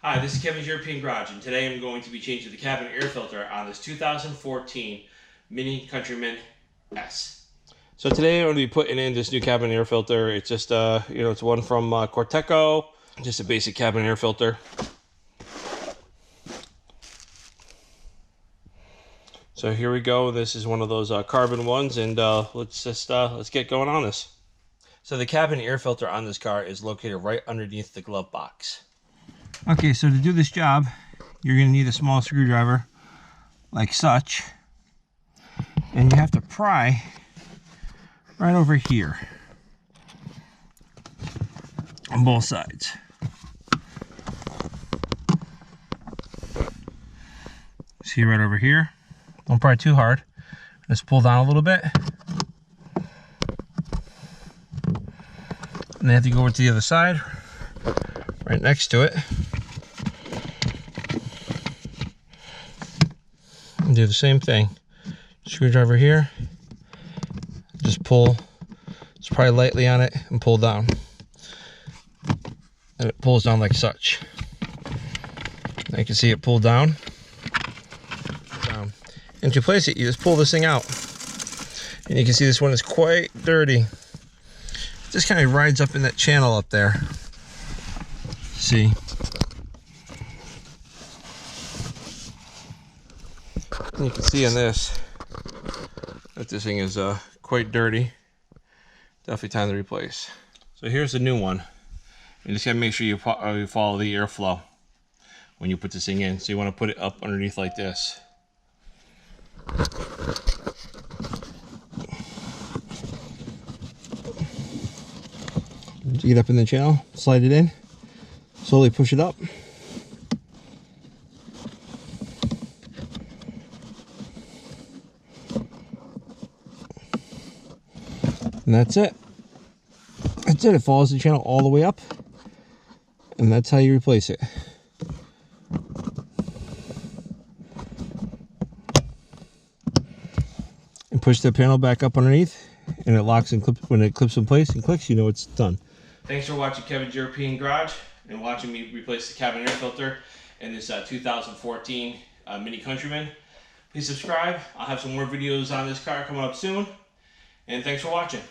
Hi, this is Kevin's European Garage, and today I'm going to be changing the cabin air filter on this 2014 Mini Countryman S. So today I'm going to be putting in this new cabin air filter. It's just, it's one from Corteco, just a basic cabin air filter. So here we go. This is one of those carbon ones, and let's get going on this. So the cabin air filter on this car is located right underneath the glove box. Okay, so to do this job, you're going to need a small screwdriver like such, and you have to pry right over here on both sides. See right over here? Don't pry too hard. Just pull down a little bit. And then you have to go over to the other side, right next to it. And do the same thing. Screwdriver here. Just pull, just pry lightly on it and pull down. And it pulls down like such. Now you can see it pull down. And to place it, you just pull this thing out. And you can see this one is quite dirty. It just kind of rides up in that channel up there. See? And you can see on this that this thing is quite dirty. Definitely time to replace. So here's the new one. You just gotta make sure you follow the airflow when you put this thing in. So you want to put it up underneath like this. Get up in the channel, slide it in, slowly push it up. And that's it. That's it. It follows the channel all the way up. And that's how you replace it. And push the panel back up underneath, and it locks and clips. When it clips in place and clicks, you know it's done. Thanks for watching Kevin's European Garage and watching me replace the cabin air filter in this 2014 Mini Countryman. Please subscribe. I'll have some more videos on this car coming up soon. And thanks for watching.